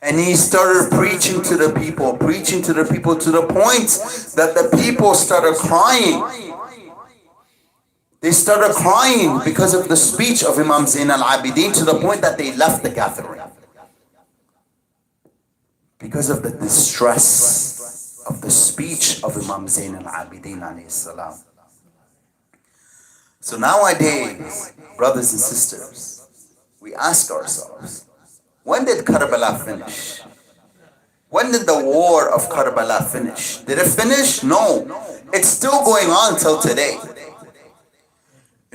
and he started preaching to the people to the point that the people started crying. They started crying because of the speech of Imam Zainul Abdeen, to the point that they left the gathering. Because of the distress of the speech of Imam Zainul Abdeen alayhi salam. So nowadays, brothers and sisters, we ask ourselves, when did Karbala finish? When did the war of Karbala finish? Did it finish? No. It's still going on till today.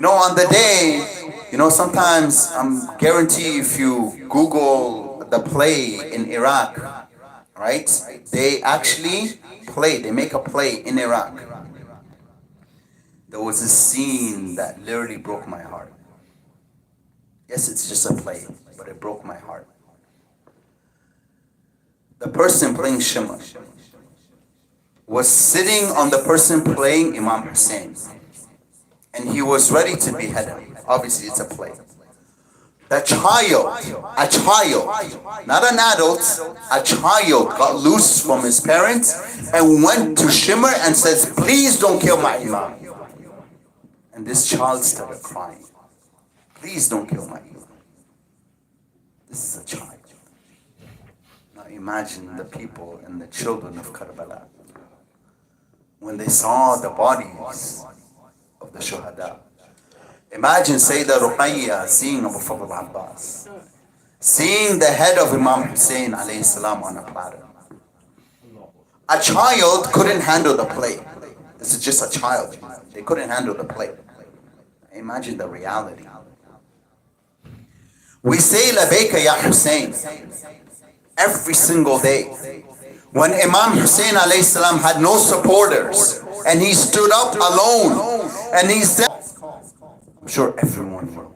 On the day, sometimes I'm guarantee if you Google the play in Iraq, right? They actually they make a play in Iraq. There was a scene that literally broke my heart. Yes, it's just a play, but it broke my heart. The person playing Shimmer was sitting on the person playing Imam Hussein. And he was ready to behead him. Obviously, it's a play. The child, a child, not an adult, a child got loose from his parents and went to Shimmer and says, please don't kill my Imam. And this child started crying. Please don't kill my Imam. This is a child. Now imagine the people and the children of Karbala. When they saw the bodies of the Shuhada. Imagine Sayyidah Ruqayya seeing Abu Fadl Abbas. Seeing the head of Imam Hussein alayhi salam on a platter. A child couldn't handle the play. This is just a child. They couldn't handle the plate. Imagine the reality. We say Labayka Ya Hussein every single day. When Imam Hussein alayhi salam had no supporters and he stood up alone and he said, I'm sure everyone will.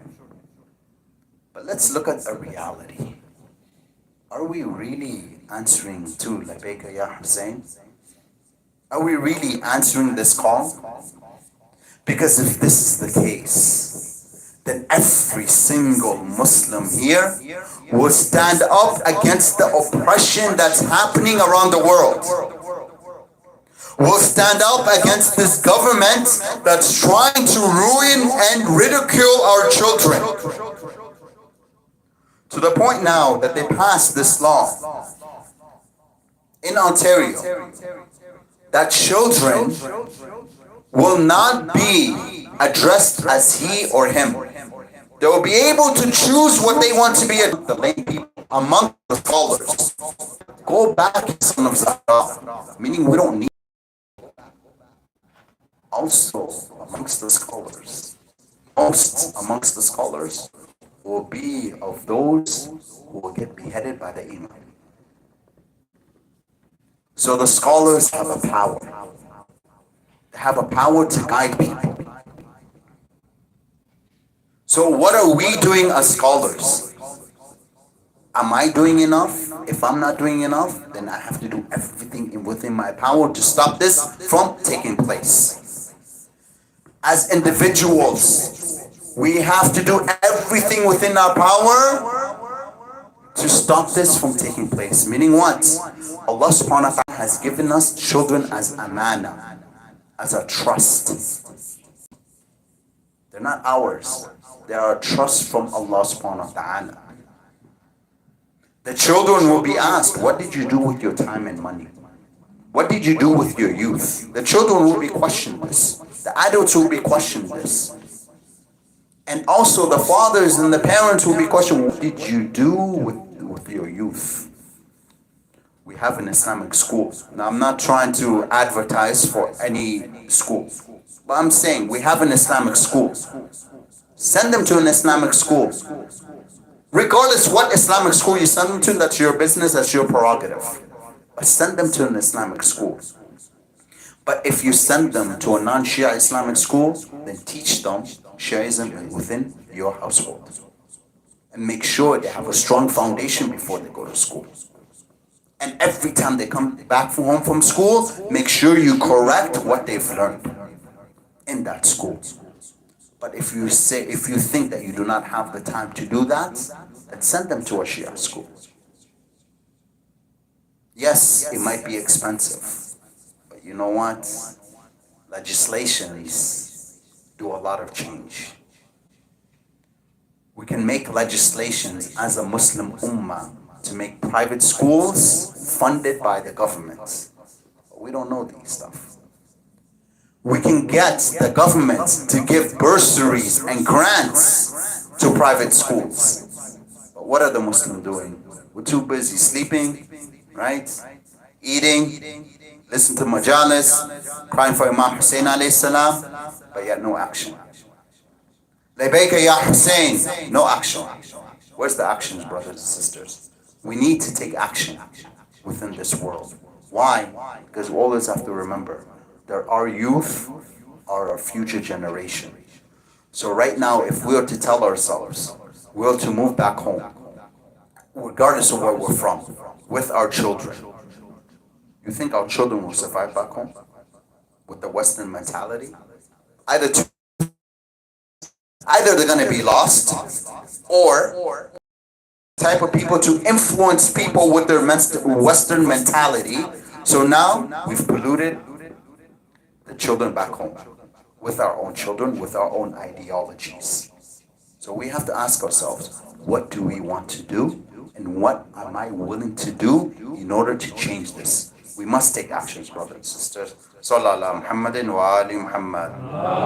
But let's look at the reality. Are we really answering to Labayka Ya Hussein? Are we really answering this call? Because if this is the case, then every single Muslim here will stand up against the oppression that's happening around the world. Will stand up against this government that's trying to ruin and ridicule our children. To the point now that they passed this law in Ontario that children will not be addressed as he or him. They will be able to choose what they want to be. The lay people among the scholars. Go back, son of Zahra. Meaning we don't need. Also amongst the scholars. Most amongst the scholars will be of those who will get beheaded by the Imam. So the scholars have a power. They have a power to guide people. So what are we doing as scholars? Am I doing enough? If I'm not doing enough, then I have to do everything within my power to stop this from taking place. As individuals, we have to do everything within our power to stop this from taking place. Meaning what? Allah subhanahu wa ta'ala has given us children as amana, as a trust. They're not ours. They are a trust from Allah subhanahu wa ta'ala. The children will be asked, what did you do with your time and money? What did you do with your youth? The children will be questioned this. The adults will be questioned this. And also the fathers and the parents will be questioned, what did you do with your youth? We have an Islamic school. Now I'm not trying to advertise for any school, but I'm saying we have an Islamic school. Send them to an Islamic school. Regardless what Islamic school you send them to, that's your business, that's your prerogative. But send them to an Islamic school. But if you send them to a non-Shia Islamic school, then teach them Shiaism within your household. And make sure they have a strong foundation before they go to school. And every time they come back from home from school, make sure you correct what they've learned in that school. But if you think that you do not have the time to do that, then send them to a Shia school. Yes, it might be expensive, but you know what? Legislations do a lot of change. We can make legislations as a Muslim ummah to make private schools funded by the government. But we don't know these stuff. We can get the government to give bursaries and grants to private schools. But what are the Muslims doing? We're too busy sleeping, right? Eating, listen to Majlis, crying for Imam Hussein alayhi salam, but yet no action. Labayka ya Hussein, no action. Where's the actions, brothers and sisters? We need to take action within this world. Why? Because we always have to remember that our youth are our future generation. So right now, if we are to tell ourselves, we are to move back home, regardless of where we're from, with our children, you think our children will survive back home with the Western mentality? Either they're going to be lost, or type of people to influence people with their Western mentality. So now we've polluted the children back home with our own children, with our own ideologies. So we have to ask ourselves, what do we want to do? And what am I willing to do in order to change this? We must take actions, brothers and sisters. Sallallahu Muhammadin wa ali Muhammad.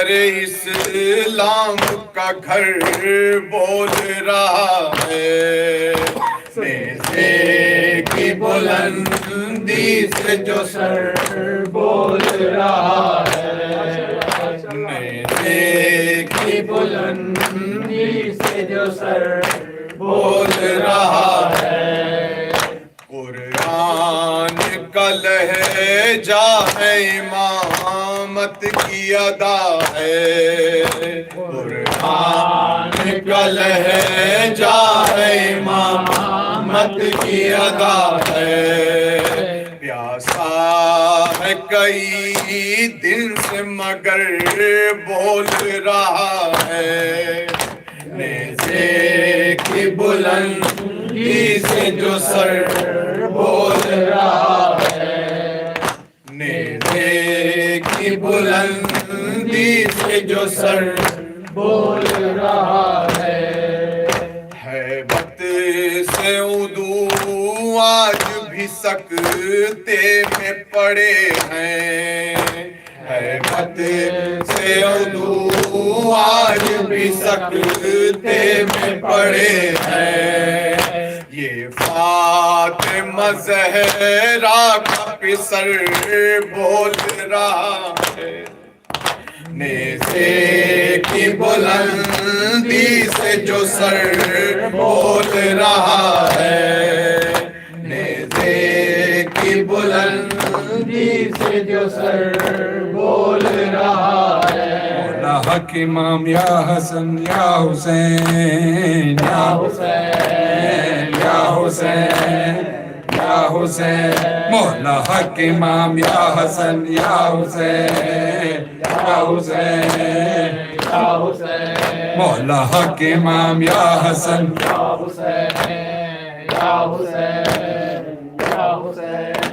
شہر اسلام کا گھر بول رہا ہے نیزے کی بلندی سے جو سر بول رہا ہے نیزے کی بلندی سے جو سر بول رہا ہے قرآن کا لہجہ ہے امامت کی ادا ہے قرآن کا لہجہ ہے امامت کی ادا ہے پیاسا ہے کئی دن سے مگر بول رہا ہے نیزے کی بلندی سے جو سر بول رہا ہے نیزے کی بلندی سے جو سر بول رہا ہے ہیبت سے اردو آج بھی سکتے میں پڑے ہیں ہیبت سے اردو آج بھی سکتے میں پڑے ہیں یہ فاطمہ زہرا کا پسر بول رہا ہے نیزے کی بلندی سے جو سر بول رہا ہے نیزے کی بلندی سے جو سر بول رہا ہے مولا حق امام یا حسن یا حسین یا حسین یا حسین یا حسین مولا حق امام یا حسن یا حسین یا حسین یا حسین مولا حق امام یا حسن یا حسین یا حسین یا حسین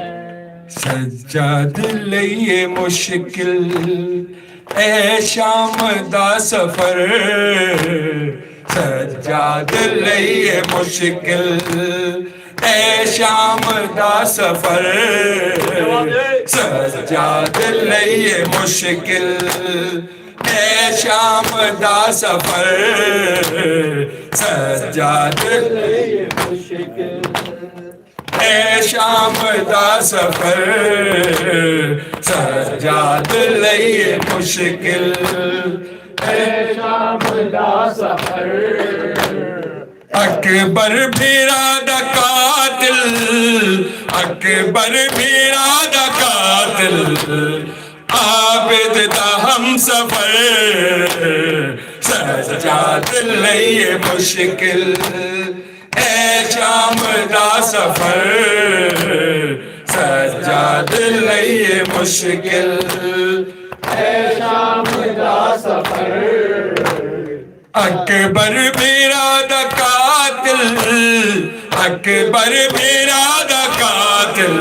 سجاد لئیے مشکل اے شام دا سفر سجاد لئیے مشکل اے شام دا سفر سجاد لئیے مشکل اے شام دا سفر سجاد لئیے مشکل اے شام دا سفر سجاد لئیے مشکل اے شام دا سفر اکبر بھیرا دا قاتل اکبر بھیرا دا قاتل عابد دا ہم سفر سجاد لئیے مشکل اے شام دا سفر سجاد لئیے مشکل اے شام دا سفر اکبر میرا دا قاتل اکبر میرا دا قاتل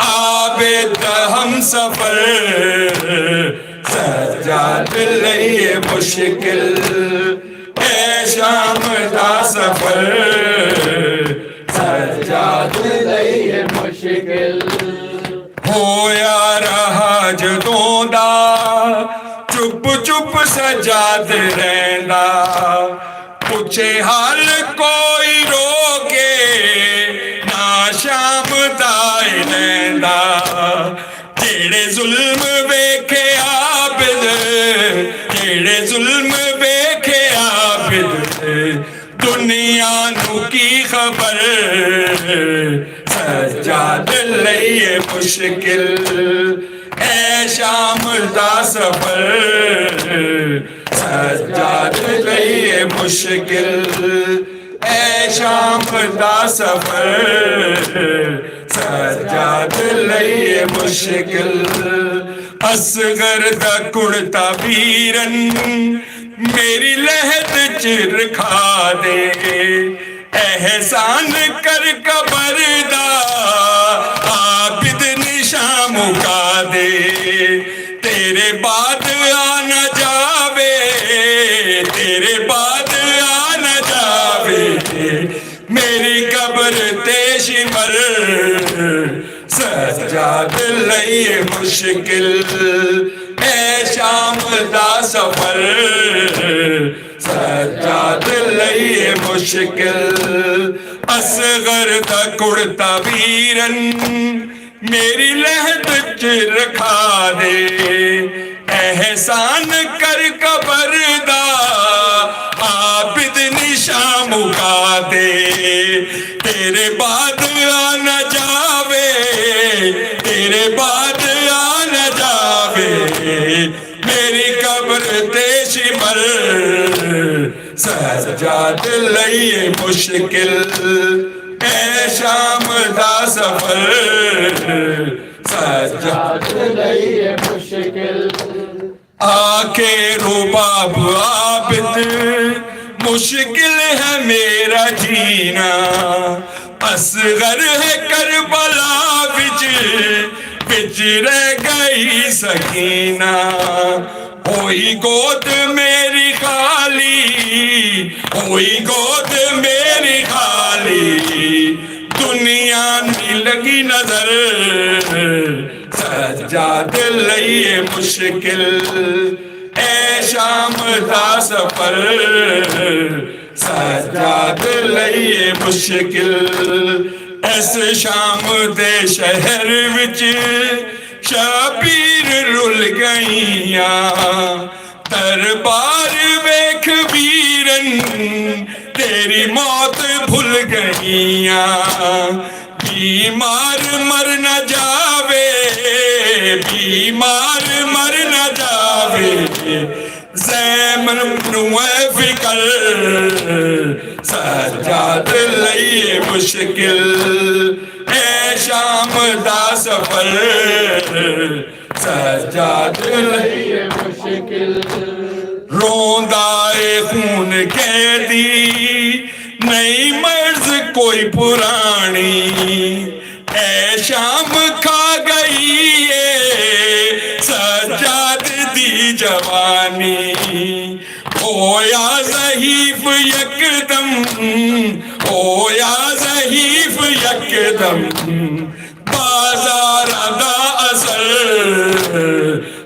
عابد ہم سفر سجاد لئیے مشکل اے شام دا سفر سجاد لئیے مشکل ہویا رہا جدوں دا چپ چپ سجاد رہندا پوچھے حال کوئی روکے نہ شام دائی لیندا جیڑے ظلم ویکھے عابد جیڑے ظلم ویکھے عابد دنیا نو کی خبر سجاد لئیے مشکل اے شام دا سفر سجاد لئیے مشکل اے شام دا سفر سجاد لئیے مشکل اصغر دا کڑتا بیرن میری لہد چرکھا دے احسان کر قبر دا عابد نشاں مکا دے تیرے بعد آنا جاوے تیرے بعد آنا جاوے میری قبر تیش مر سجاد لئیے مشکل اے شام دا سفر سجاد لئیے مشکل اصغر دا کڑتا ویرن میری لہد چ رکھا دے احسان کر قبر دا عابد نشاں مکا دے تیرے بعد آ نہ جاوے تیرے بعد آ نہ جاوے میری قبر تے شمر سجاد لئیے مشکل اے شام دا سفر سجاد لئیے مشکل آکے رباب عابد مشکل ہے میرا جینا اصغر ہے کربلا بچ رہ گئی سکینہ ہوئی گود میری خالی ہوئی گود میری خالی دنیا نہیں لگی نظر سجاد لئیے مشکل اے شام دا سفر سجاد لئیے مشکل اس شام دے شہر وچ شبیر رل گئیاں دربار ویکھ ویرن تیری موت بھول گئیاں بیمار مر نہ جاوے بیمار مر نہ جاوے زیمن نوے فکر سجاد لئیے مشکل اے شام دا سفر سجاد لئیے مشکل روندائے خون قیدی نئی مرض کوئی پرانی اے شام کھا گئی ہے سجاد دی جوانی ہویا ضعیف یکدم ہویا ضعیف یکدم بازار دا اثر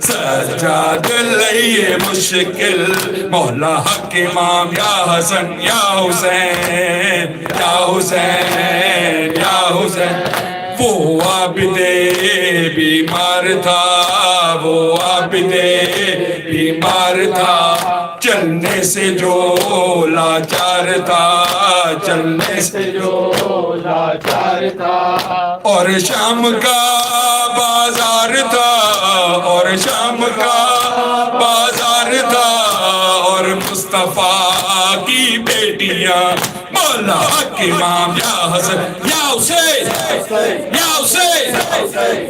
سجاد لئیے مشکل مولا حق امام یا حسن یا حسین یا حسین یا حسین وہ عابد بیمار تھا وہ عابد بیمار تھا چلنے سے جو لاچار تھا چلنے سے جو لاچار تھا اور شام کا بازار تھا اور شام کا بازار تھا اور مصطفیٰ کی بیٹیاں مولا حق امام یا حسن یا حسین یا حسین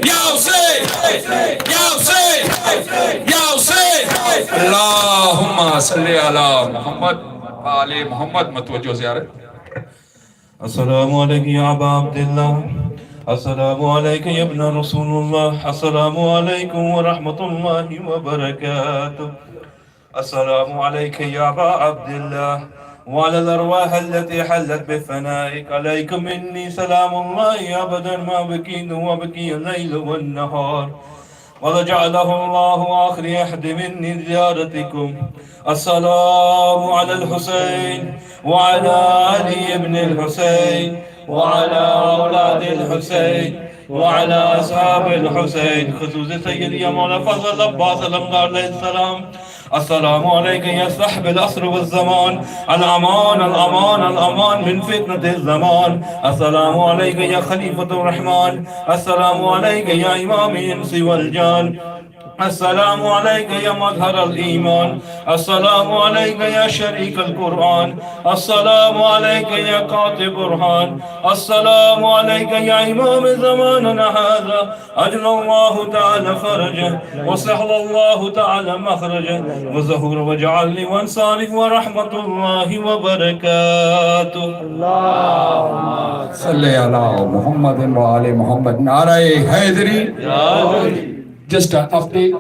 یا حسین یا حسین یا حسین اللہم صلی علی محمد آل محمد متوجہ زیارت السلام علیکم یا ابا عبداللہ السلام علیکم یا ابن رسول اللہ السلام علیکم ورحمۃ اللہ وبرکاتہ السلام علیکم یا ابا عبداللہ وعلى الأرواح التي حلت بفنائك عليكم مني سلام الله أبدا ما بكيت وبكي الليل والنهار ولجعله الله آخر أحد مني زيارتكم السلام على الحسين وعلى علي بن الحسين وعلى أولاد الحسين وعلى أصحاب الحسين خصوص سيدي مولا فضل عباس الأمغار عليه السلام السلام عليك يا صاحب العصر والزمان الأمان الأمان الأمان من فتنة الزمان السلام عليك يا خليفة الرحمن السلام عليك يا إمام الإنس والجان السلام عليك يا مظهر الإيمان السلام عليك يا شريك القرآن السلام عليك يا كاتب برهان السلام عليك يا إمام زماننا هذا أجل الله تعالى فرجه وسهل الله تعالى مخرجه وزهور وجعلني وانصارك ورحمة الله وبركاته اللهم صلی علی محمد و آل محمد نعرہ حیدری صل just an update